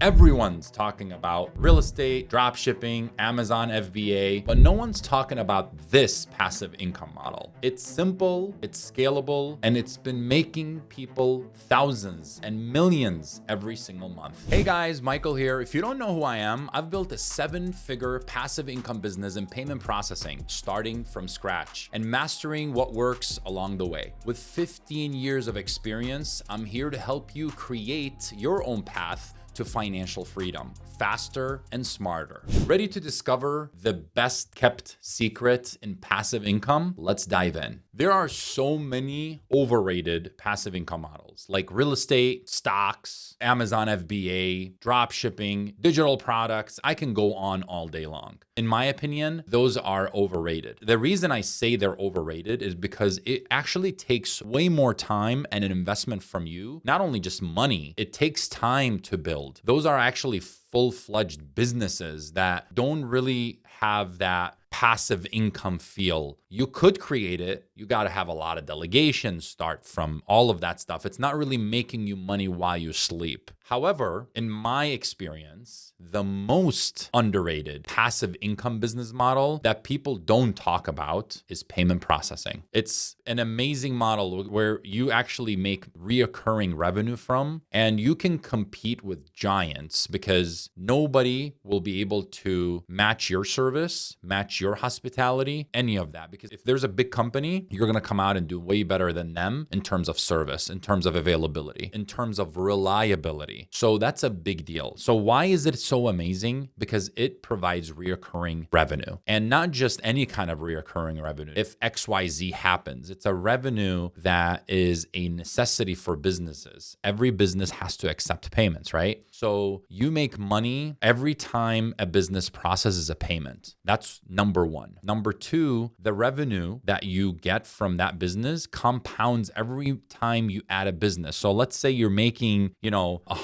Everyone's talking about real estate, drop shipping, Amazon FBA, but no one's talking about this passive income model. It's simple, it's scalable, and it's been making people thousands and millions every single month. Hey guys, Michael here. If you don't know who I am, I've built a 7-figure passive income business in payment processing, starting from scratch and mastering what works along the way. With 15 years of experience, I'm here to help you create your own path to financial freedom, faster and smarter. Ready to discover the best kept secret in passive income? Let's dive in. There are so many overrated passive income models like real estate, stocks, Amazon FBA, drop shipping, digital products. I can go on all day long. In my opinion, those are overrated. The reason I say they're overrated is because it actually takes way more time and an investment from you, not only just money, it takes time to build. Those are actually full-fledged businesses that don't really have that passive income feel. You could create it. You got to have a lot of delegation, start from all of that stuff. It's not really making you money while you sleep. However, in my experience, the most underrated passive income business model that people don't talk about is payment processing. It's an amazing model where you actually make reoccurring revenue from, and you can compete with giants because nobody will be able to match your service, match your hospitality, any of that. Because if there's a big company, you're going to come out and do way better than them in terms of service, in terms of availability, in terms of reliability. So that's a big deal. So why is it so amazing? Because it provides reoccurring revenue, and not just any kind of reoccurring revenue. If XYZ happens, it's a revenue that is a necessity for businesses. Every business has to accept payments, right? So you make money every time a business processes a payment. That's number one. Number two, the revenue that you get from that business compounds every time you add a business. So let's say you're making,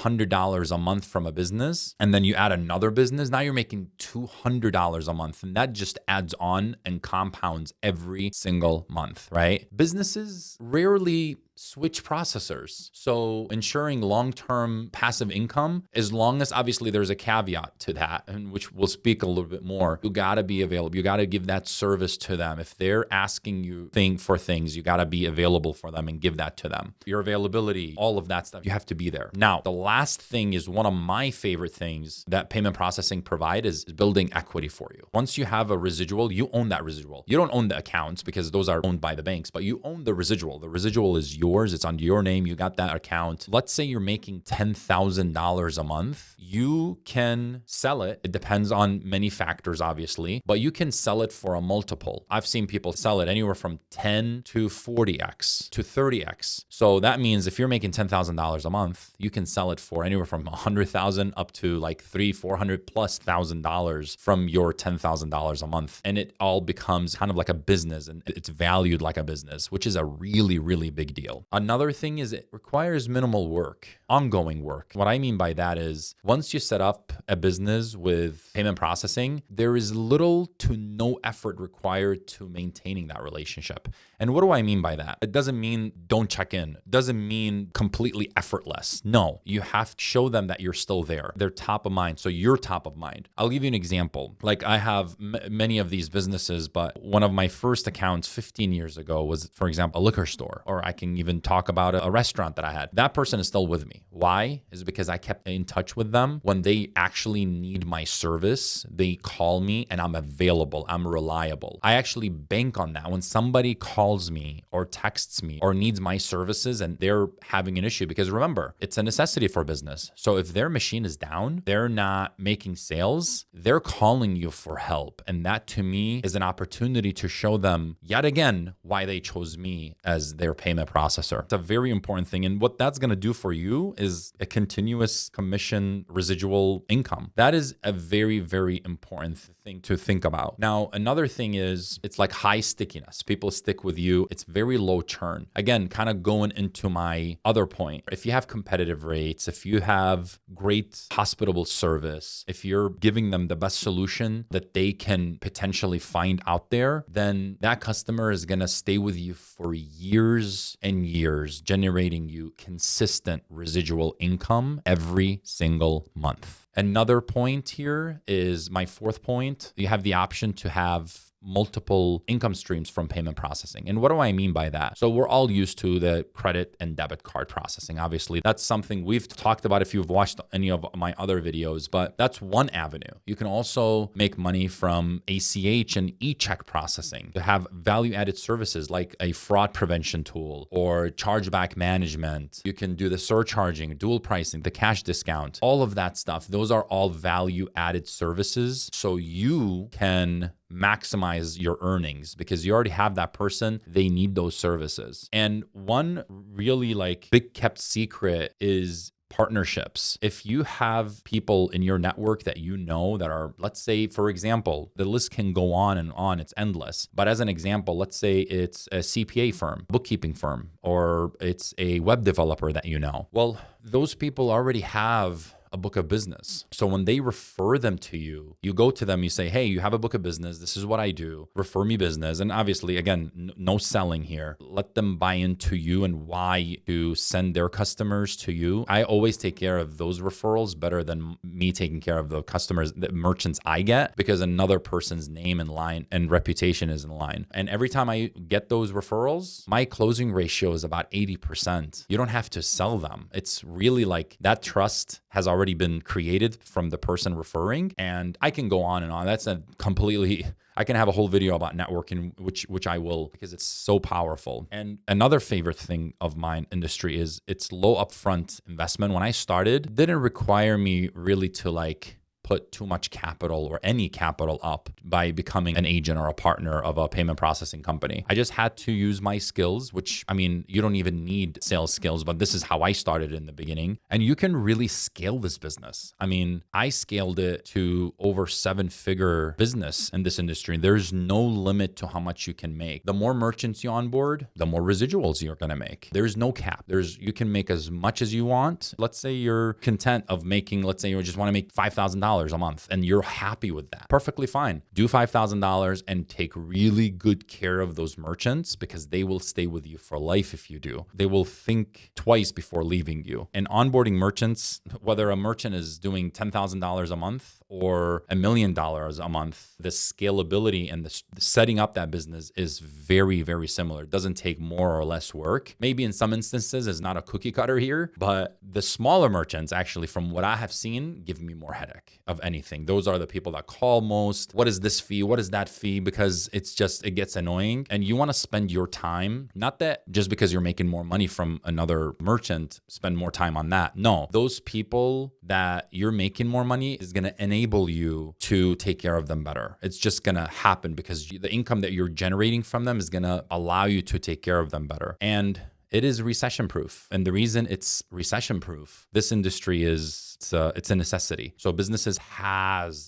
$100 a month from a business, and then you add another business. Now you're making $200 a month, and that just adds on and compounds every single month, right? Businesses rarely switch processors. So ensuring long-term passive income, as long as obviously there's a caveat to that, and which we'll speak a little bit more, you got to be available. You got to give that service to them. If they're asking you for things, you got to be available for them and give that to them. Your availability, all of that stuff, you have to be there. Now, the last thing is one of my favorite things that payment processing provide is building equity for you. Once you have a residual, you own that residual. You don't own the accounts because those are owned by the banks, but you own the residual. The residual is yours. It's under your name. You got that account. Let's say you're making $10,000 a month. You can sell it. It depends on many factors, obviously, but you can sell it for a multiple. I've seen people sell it anywhere from 10 to 40x to 30x. So that means if you're making $10,000 a month, you can sell it for anywhere from $100,000 up to like $300,000-$400,000 from your $10,000 a month. And it all becomes kind of like a business, and it's valued like a business, which is a really, really big deal. Another thing is it requires minimal work, ongoing work. What I mean by that is once you set up a business with payment processing, there is little to no effort required to maintaining that relationship. And what do I mean by that? It doesn't mean don't check in. It doesn't mean completely effortless. No, you have to show them that you're still there. They're top of mind. So you're top of mind. I'll give you an example. Like I have many of these businesses, but one of my first accounts 15 years ago was, for example, a liquor store, or I can even talk about a restaurant that I had. That person is still with me. Why? Is because I kept in touch with them. When they actually need my service, they call me and I'm available. I'm reliable. I actually bank on that. When somebody calls me or texts me or needs my services and they're having an issue, because remember, it's a necessity for business. So if their machine is down, they're not making sales, they're calling you for help. And that to me is an opportunity to show them yet again why they chose me as their payment processor. It's a very important thing. And what that's going to do for you is a continuous commission residual income. That is a very, very important thing to think about. Now, another thing is it's like high stickiness. People stick with you. It's very low churn. Again, kind of going into my other point. If you have competitive rates, if you have great hospitable service, if you're giving them the best solution that they can potentially find out there, then that customer is going to stay with you for years and long years generating you consistent residual income every single month. Another point here is my fourth point. You have the option to have multiple income streams from payment processing. And what do I mean by that? So we're all used to the credit and debit card processing. Obviously, that's something we've talked about if you've watched any of my other videos, but that's one avenue. You can also make money from ACH and e-check processing to have value-added services like a fraud prevention tool or chargeback management. You can do the surcharging, dual pricing, the cash discount, all of that stuff. Those are all value-added services. So you can maximize your earnings because you already have that person. They need those services. And one really big kept secret is partnerships. If you have people in your network that you know that are, let's say, for example, the list can go on and on, it's endless. But as an example, let's say it's a CPA firm, bookkeeping firm, or it's a web developer that you know. Well, those people already have a book of business. So when they refer them to you, you go to them, you say, hey, you have a book of business. This is what I do. Refer me business. And obviously, again, no selling here. Let them buy into you and why to send their customers to you. I always take care of those referrals better than me taking care of the customers, the merchants I get, because another person's name and line and reputation is in line. And every time I get those referrals, my closing ratio is about 80%. You don't have to sell them. It's really that trust has already been created from the person referring. And I can go on and on. That's I can have a whole video about networking, which I will, because it's so powerful. And another favorite thing of mine industry is it's low upfront investment. When I started, it didn't require me really to put too much capital or any capital up by becoming an agent or a partner of a payment processing company. I just had to use my skills, which, you don't even need sales skills, but this is how I started in the beginning. And you can really scale this business. I scaled it to over 7-figure business in this industry. There's no limit to how much you can make. The more merchants you onboard, the more residuals you're going to make. There's no cap. You can make as much as you want. Let's say you're content of making, let's say you just want to make $5,000 a month and you're happy with that. Perfectly fine. Do $5,000 and take really good care of those merchants because they will stay with you for life if you do. They will think twice before leaving you. And onboarding merchants, whether a merchant is doing $10,000 a month or $1 million a month, the scalability and the setting up that business is very, very similar. It doesn't take more or less work. Maybe in some instances, it's not a cookie cutter here, but the smaller merchants actually, from what I have seen, give me more headache of anything. Those are the people that call most. What is this fee? What is that fee? Because it gets annoying. And you want to spend your time, not that just because you're making more money from another merchant, spend more time on that. No, those people that you're making more money is going to enable you to take care of them better. It's just going to happen because the income that you're generating from them is going to allow you to take care of them better. And it is recession proof. And the reason it's recession proof, this industry it's a necessity. So businesses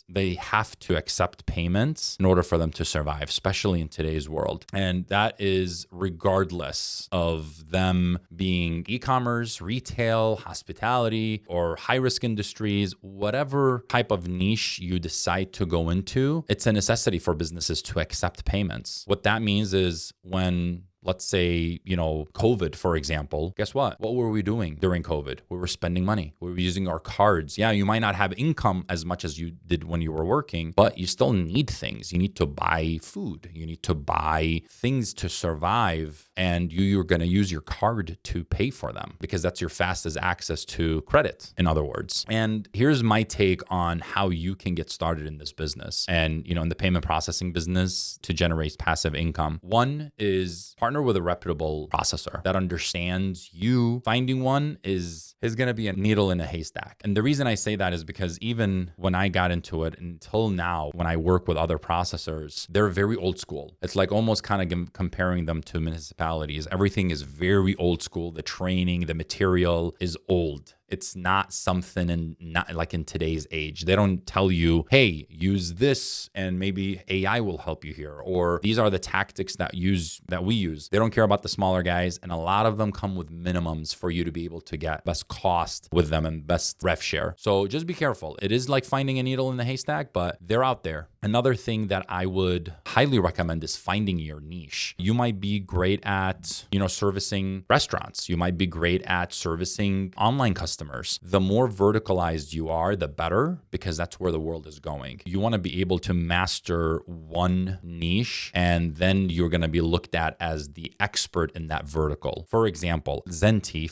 they have to accept payments in order for them to survive, especially in today's world. And that is regardless of them being e-commerce, retail, hospitality, or high-risk industries, whatever type of niche you decide to go into, it's a necessity for businesses to accept payments. What that means is when let's say, COVID, for example, guess what? What were we doing during COVID? We were spending money. We were using our cards. Yeah, you might not have income as much as you did when you were working, but you still need things. You need to buy food. You need to buy things to survive. And you're going to use your card to pay for them because that's your fastest access to credit, in other words. And here's my take on how you can get started in this business and, in the payment processing business to generate passive income. One is partner with a reputable processor that understands you. Finding one is going to be a needle in a haystack. And the reason I say that is because even when I got into it until now, when I work with other processors, they're very old school. It's like almost kind of comparing them to municipalities. Everything is very old school. The training, the material is old. It's not something not like in today's age. They don't tell you, hey, use this and maybe AI will help you here, or these are the tactics that we use. They don't care about the smaller guys, and a lot of them come with minimums for you to be able to get best cost with them and best rev share. So just be careful. It is like finding a needle in the haystack, but they're out there. Another thing that I would highly recommend is finding your niche. You might be great at, servicing restaurants. You might be great at servicing online customers. The more verticalized you are, the better, because that's where the world is going. You want to be able to master one niche, and then you're going to be looked at as the expert in that vertical. For example, Zenti,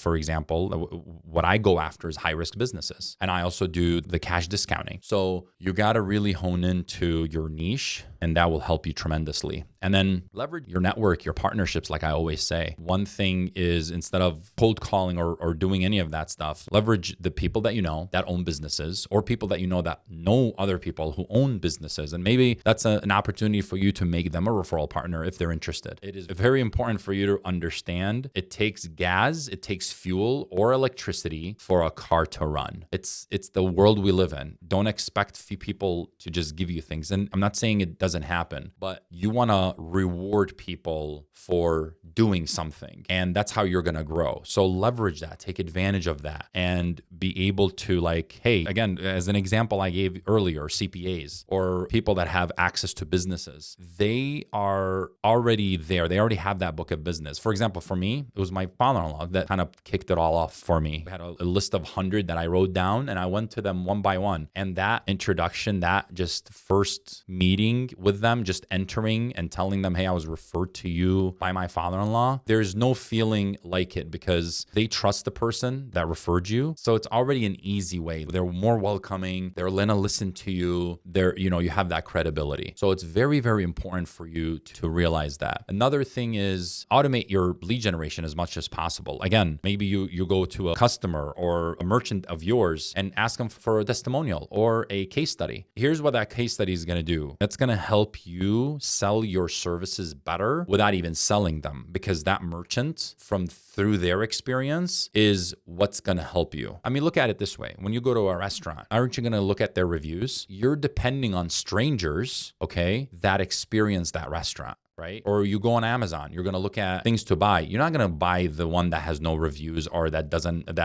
what I go after is high-risk businesses. And I also do the cash discounting. So you got to really hone into your niche, and that will help you tremendously. And then leverage your network, your partnerships, like I always say. One thing is, instead of cold calling or doing any of that stuff, leverage the people that you know that own businesses, or people that you know that know other people who own businesses. And maybe that's an opportunity for you to make them a referral partner if they're interested. It is very important for you to understand it takes gas, it takes fuel or electricity for a car to run. It's the world we live in. Don't expect people to just give you things. And I'm not saying it doesn't happen, but you want to reward people for doing something. And that's how you're going to grow. So leverage that, take advantage of that, and be able to, like, hey, again, as an example I gave earlier, CPAs or people that have access to businesses, they are already there. They already have that book of business. For example, for me, it was my father-in-law that kind of kicked it all off for me. I had a list of 100 that I wrote down, and I went to them one by one. And that introduction, that just first meeting with them, just entering and telling them, hey, I was referred to you by my father-in-law, there's no feeling like it, because they trust the person that referred you. So it's already an easy way. They're more welcoming. They're gonna listen to you. You have that credibility. So it's very, very important for you to realize that. Another thing is automate your lead generation as much as possible. Again, maybe you go to a customer or a merchant of yours and ask them for a testimonial or a case study. Here's what that case study is going to do. That's going to help you sell your services better without even selling them, because that merchant, through their experience, is what's going to help you. I mean, look at it this way. When you go to a restaurant, aren't you going to look at their reviews? You're depending on strangers, okay, that experience that restaurant, right? Or you go on Amazon, you're going to look at things to buy. You're not going to buy the one that has no reviews, or that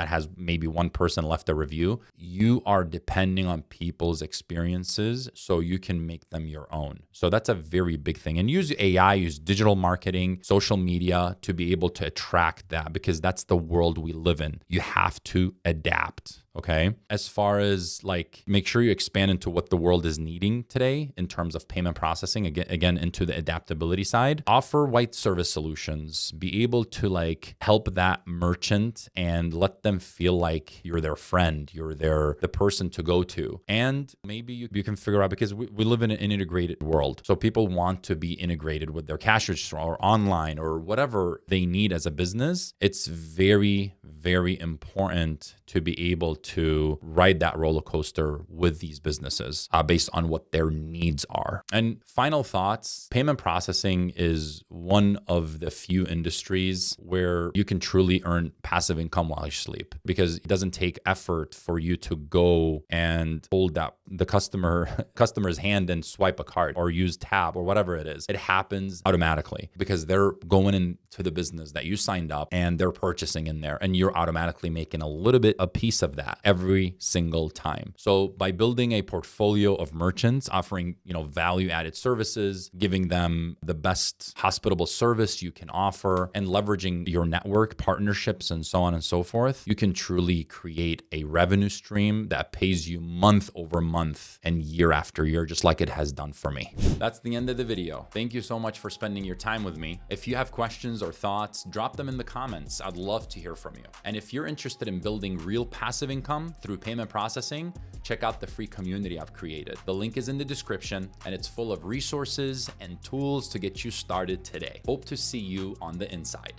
has maybe one person left a review. You are depending on people's experiences so you can make them your own. So that's a very big thing. And use AI, use digital marketing, social media to be able to attract that, because that's the world we live in. You have to adapt. Okay. As far as make sure you expand into what the world is needing today in terms of payment processing, again, into the adaptability side, offer white service solutions, be able to help that merchant and let them feel like you're their friend, you're the person to go to. And maybe you can figure out, because we live in an integrated world. So people want to be integrated with their cash register or online or whatever they need as a business. It's very, very important to be able to ride that roller coaster with these businesses based on what their needs are. And final thoughts, payment processing is one of the few industries where you can truly earn passive income while you sleep, because it doesn't take effort for you to go and hold the customer's hand and swipe a card or use tab or whatever it is. It happens automatically because they're going into the business that you signed up and they're purchasing in there, and you're automatically making a piece of that every single time. So by building a portfolio of merchants, offering, value-added services, giving them the best hospitable service you can offer, and leveraging your network, partnerships, and so on and so forth, you can truly create a revenue stream that pays you month over month and year after year, just like it has done for me. That's the end of the video. Thank you so much for spending your time with me. If you have questions or thoughts, drop them in the comments. I'd love to hear from you. And if you're interested in building real passive income through payment processing, check out the free community I've created. The link is in the description, and it's full of resources and tools to get you started today. Hope to see you on the inside.